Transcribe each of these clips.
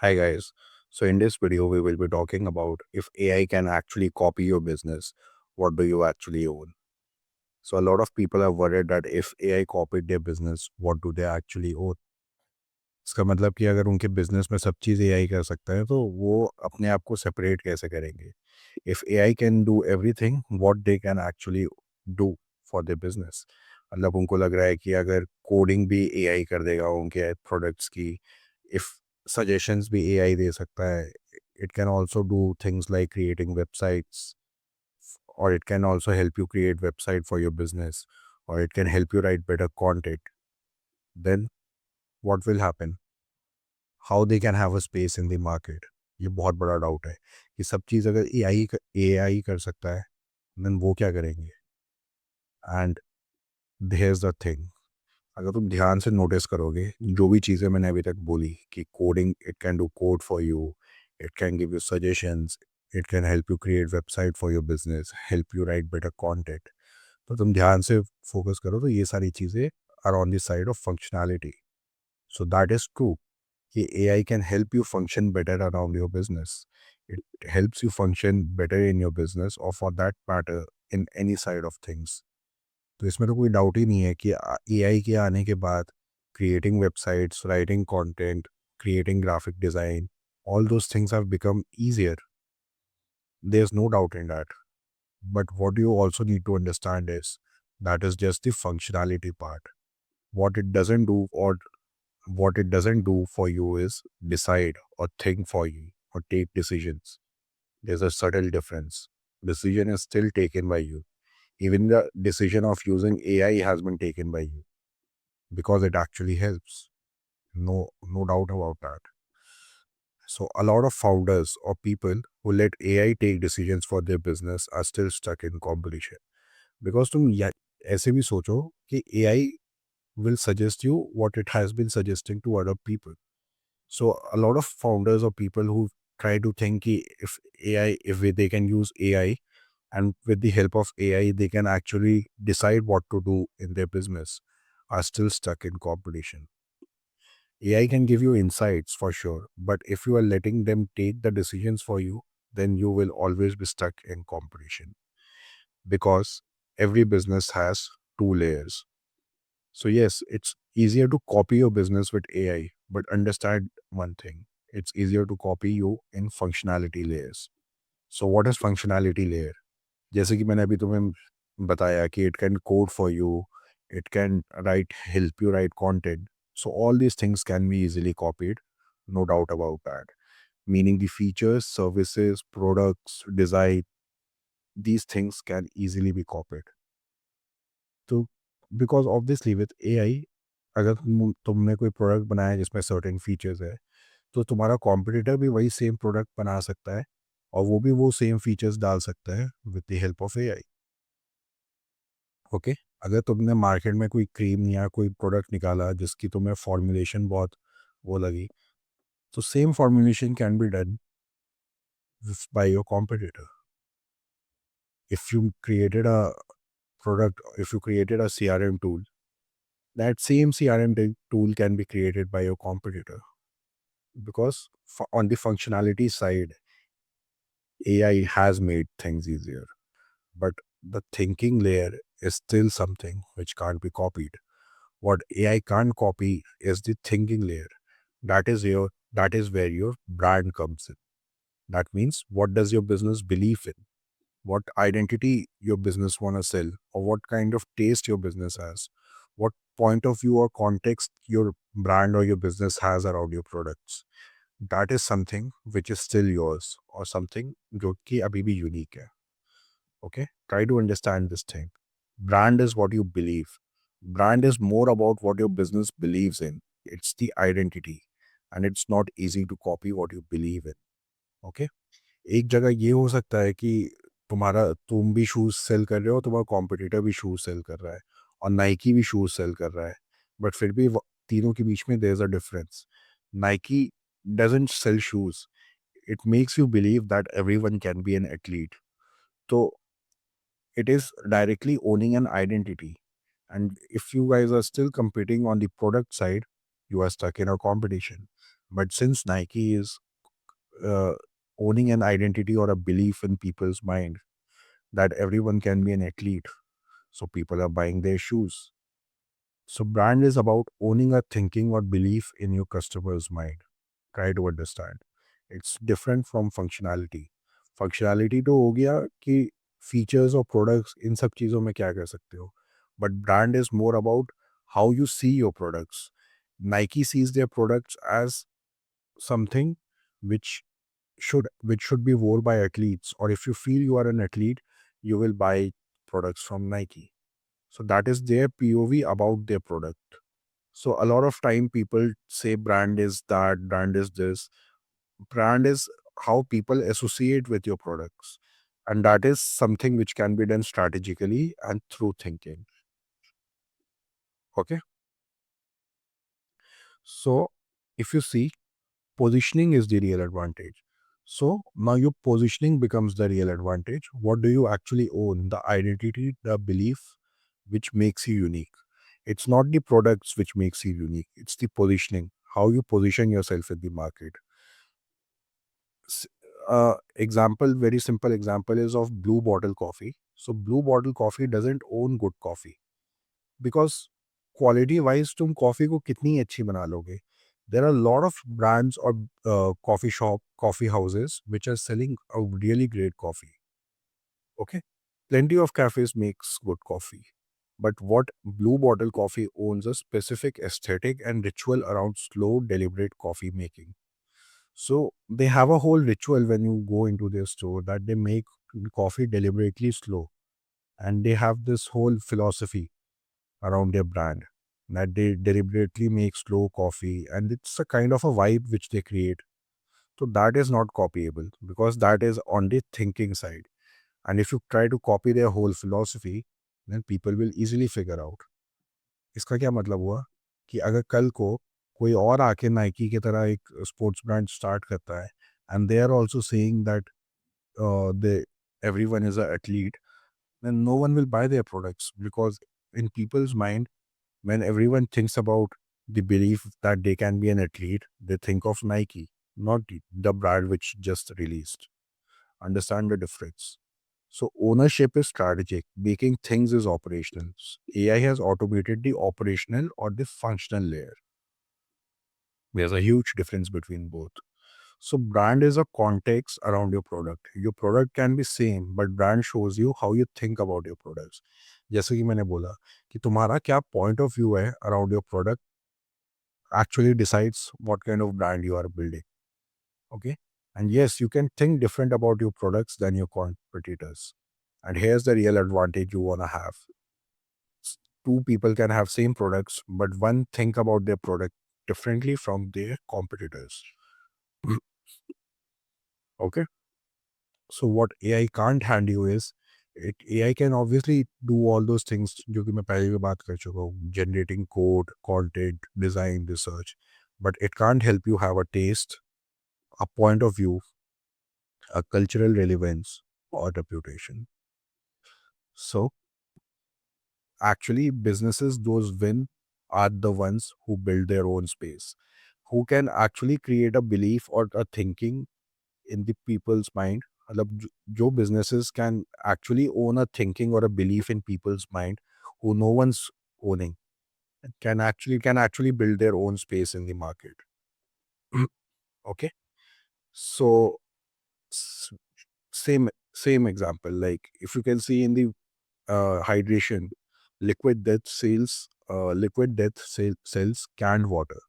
Hi guys. So in this video we will be talking about if AI can actually copy your business, what do you actually own? So a lot of people are worried that if AI copied their business, what do they actually own? इसका मतलब कि अगर उनके business में सब चीज़ AI कर सकता है तो वो अपने आप को सेपरेट कैसे करेंगे? If AI can do everything, what they can actually do for their business? मतलब उनको लग रहा है कि अगर कोडिंग भी एआई कर देगा उनके प्रोडक्ट्स की, इफ सजेशंस भी एआई दे सकता है, it can also do things like creating websites, or it can also help you create website for your business, or it can help you write better content. Then what will happen? How they can have a space in the market? ये बहुत बड़ा doubt है कि सब चीज़ अगर AI कर सकता है, देन वो क्या करेंगे? एंड here's द थिंग, अगर तुम ध्यान से नोटिस करोगे जो भी चीज़ें मैंने अभी तक बोली कि coding, it can do code for you, it can give you suggestions, it can help you create website for your business, help you right better content, तो तुम ध्यान से फोकस करो तो ये सारी चीज़ें are on the side of functionality. So that is true कि AI can help you function better around your business. It helps you function better in your business, or for that matter in any side of things. तो इसमें तो कोई doubt ही नहीं है कि AI के आने के बाद creating websites, writing content, creating graphic design, all those things have become easier. There's no doubt in that. But what you also need to understand is that is just the functionality part. What it doesn't do, or what it doesn't do for you, is decide or think for you or take decisions. There's a subtle difference. Decision is still taken by you. Even the decision of using AI has been taken by you because it actually helps. No doubt about that. So a lot of founders or people who let AI take decisions for their business are still stuck in competition. Because तुम ऐसे भी सोचो कि AI will suggest you what it has been suggesting to other people. So a lot of founders or people who try to think if they can use AI, and with the help of AI they can actually decide what to do in their business, are still stuck in competition. AI can give you insights for sure, but if you are letting them take the decisions for you, then you will always be stuck in competition, because every business has two layers. So yes, it's easier to copy your business with AI, but understand one thing. It's easier to copy you in functionality layers. So what is functionality layer? जैसे कि मैंने अभी तुम्हें बताया कि it can code for you, it can help you write content. So all these things can be easily copied, no doubt about that. Meaning the features, services, products, design, these things can easily be copied. तो because obviously with AI, अगर तुमने कोई product बनाया जिसमें certain features है, तो तुम्हारा competitor भी वही सेम प्रोडक्ट बना सकता है, और वो भी वो सेम फीचर्स डाल सकता है with the help of AI. Okay, अगर तुमने मार्केट में कोई क्रीम या कोई प्रोडक्ट निकाला जिसकी तुम्हें फॉर्मुलेशन बहुत वो लगी, तो same formulation can be done by your competitor. If you created a product, if you created a CRM tool, that same CRM tool can be created by your competitor, because on the functionality side, AI has made things easier, but the thinking layer is still something which can't be copied. What AI can't copy is the thinking layer. That is where your brand comes in. That means, what does your business believe in? What identity your business want to sell, or what kind of taste your business has, what point of view or context your brand or your business has around your products. That is something which is still yours, or something जो कि अभी भी unique है. Okay, try to understand this thing. Brand is what you believe. Brand is more about what your business believes in. It's the identity, and it's not easy to copy what you believe in. Okay, एक जगह ये हो सकता है कि तुम भी shoes cell कर रहे हो, तुम्हारा कॉम्पिटिटर भी शूज़ सेल कर रहा है, और नाइकी भी शूज़ सेल कर रहा है, बट फिर भी तीनों के बीच में there is a difference. Nike doesn't sell shoes, it makes you believe that everyone can be an athlete. तो it is directly owning an identity, and if you guys are still competing on the product side, you are stuck in a competition. But since Nike is uh, owning an identity or a belief in people's mind that everyone can be an athlete, so people are buying their shoes. So brand is about owning a thinking or belief in your customer's mind. Try to understand. It's different from functionality. Functionality तो हो गया कि features और products इन सब चीज़ों में क्या कर सकते हो. But brand is more about how you see your products. Nike sees their products as something which which should be worn by athletes, or if you feel you are an athlete, you will buy products from Nike. So that is their POV about their product. So a lot of time people say brand is that, brand is this. Brand is how people associate with your products. And that is something which can be done strategically and through thinking. Okay. So if you see, positioning is the real advantage. So now your positioning becomes the real advantage. What do you actually own? The identity, the belief which makes you unique. It's not the products which makes you unique. It's the positioning, how you position yourself in the market. s- Example, very simple example is of Blue Bottle Coffee. So Blue Bottle Coffee doesn't own good coffee because quality wise तुम coffee को कितनी अच्छी बना लोगे. There are a lot of brands or coffee houses which are selling a really great coffee. Okay, plenty of cafes makes good coffee, but what Blue Bottle Coffee owns a specific aesthetic and ritual around slow deliberate coffee making. So they have a whole ritual when you go into their store that they make coffee deliberately slow. And they have this whole philosophy around their brand that they deliberately make slow coffee, and it's a kind of a vibe which they create. So that is not copyable because that is on the thinking side. And if you try to copy their whole philosophy, then people will easily figure out. इसका क्या मतलब हुआ कि अगर कल को कोई और आके नाइकी की तरह एक स्पोर्ट्स ब्रांड स्टार्ट करता है and they are also saying that they everyone is an athlete, then no one will buy their products because in people's mind, when everyone thinks about the belief that they can be an athlete, they think of Nike, not the brand which just released. Understand the difference. So ownership is strategic, making things is operational. AI has automated the operational or the functional layer. There's a huge difference between both. So brand is a context around your product. Your product can be same, but brand shows you how you think about your products. जैसे कि मैंने बोला कि तुम्हारा क्या point of view है around your product actually decides what kind of brand you are building. Okay. And yes, you can think different about your products than your competitors. And here's the real advantage you want to have. Two people can have same products, but one think about their product differently from their competitors. Okay. So what AI can't hand you is AI can obviously do all those things जो कि मैं पहले भी बात कर चुका हूँ, generating code, content, design, research, but it can't help you have a taste, a point of view, a cultural relevance, or reputation. So actually, businesses those win are the ones who build their own space, who can actually create a belief or a thinking in the people's mind. मतलब जो businesses can actually own a thinking or a belief in people's mind who no one's owning, can actually build their own space in the market. Okay, so s- same example, like if you can see in the hydration, Liquid Death sells canned water.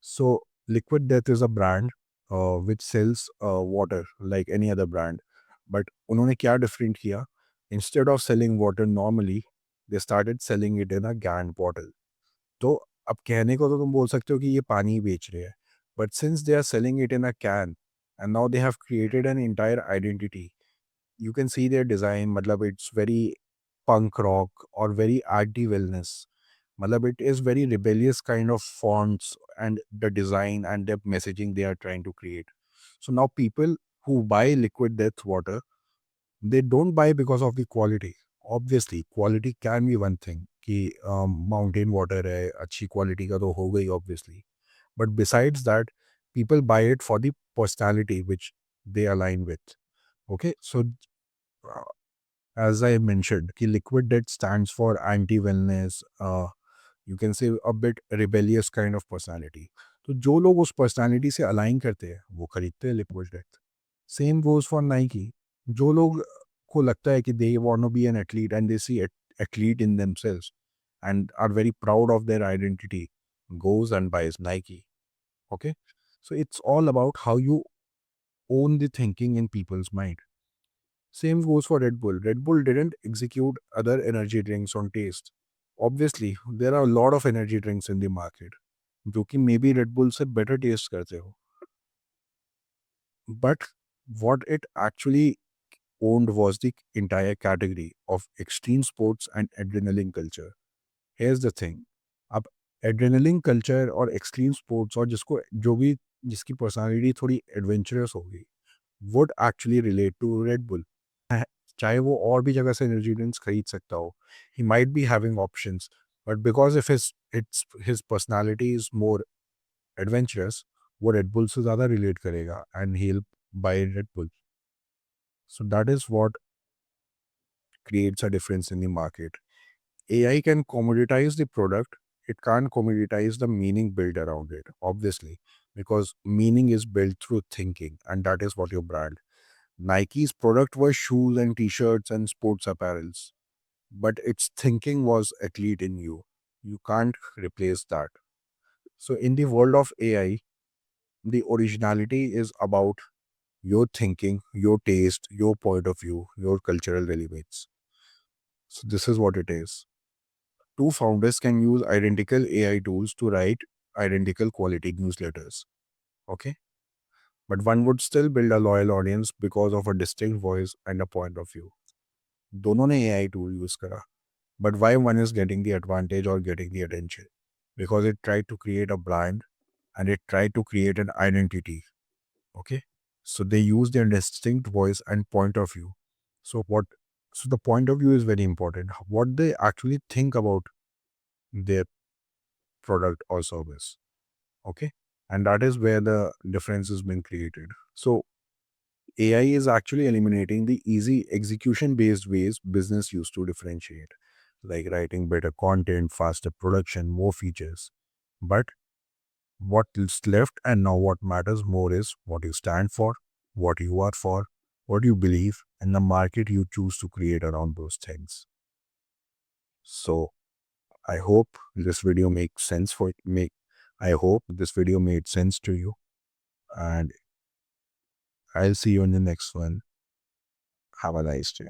So Liquid Death is a brand which sells water like any other brand. But उन्होंने क्या different किया? Instead of selling water normally, they started selling it in a canned bottle. तो अब कहने को तो तुम बोल सकते हो कि ये पानी ही बेच रहे हैं. But since they are selling it in a can, and now they have created an entire identity, you can see their design. मतलब it's very punk rock or very arty wellness. Matlab, it is very rebellious kind of fonts and the design and the messaging they are trying to create. So now people who buy Liquid Death water, they don't buy because of the quality. Obviously, quality can be one thing. कि mountain water है अच्छी quality का तो हो गई obviously. But besides that, people buy it for the personality which they align with. Okay, so uh, as I mentioned, ki liquid death stands for anti-wellness. You can say a bit rebellious kind of personality. तो जो लोग उस personality से align करते हैं वो खरीदते हैं Liquid Death. Same goes for Nike. जो लोग को लगता है कि they want to be an athlete and they see athlete in themselves and are very proud of their identity goes and buys Nike. Okay, so it's all about how you own the thinking in people's mind. Same goes for Red Bull. Red Bull didn't execute other energy drinks on taste. Obviously, there are a lot of energy drinks in the market, जो कि maybe Red Bull से better taste करते हो. But what it actually owned was the entire category of extreme sports and adrenaline culture. Here's the thing. अब adrenaline culture और extreme sports और जिसको जो भी जिसकी personality थोड़ी adventurous होगी would actually relate to Red Bull. चाहे वो और भी जगह से एनर्जी ड्रिंक्स खरीद सकता हो, he might be having options, but because if his personality is more adventurous, वो रेड बुल से ज़्यादा रिलेट करेगा and he will buy red bull. So that is what creates a difference in the market. AI can commoditize the product, it can't commoditize the meaning built around it, obviously, because meaning is built through thinking, and that is what your brand. Nike's product was shoes and t-shirts and sports apparels, but its thinking was athlete in you. You can't replace that. So in the world of AI, the originality is about your thinking, your taste, your point of view, your cultural relevance. So this is what it is. Two founders can use identical AI tools to write identical quality newsletters. Okay. But one would still build a loyal audience because of a distinct voice and a point of view. दोनों ने AI tool use करा. But why one is getting the advantage or getting the attention? Because it tried to create a brand and it tried to create an identity. Okay. So they use their distinct voice and point of view. So what so the point of view is very important. What they actually think about their product or service. Okay. And that is where the difference has been created. So AI is actually eliminating the easy execution based ways business used to differentiate, like writing better content, faster production, more features. But what is left and now what matters more is what you stand for, what you are for, what you believe, and the market you choose to create around those things. So I hope this video makes sense for make I hope this video made sense to you, and I'll see you in the next one. Have a nice day.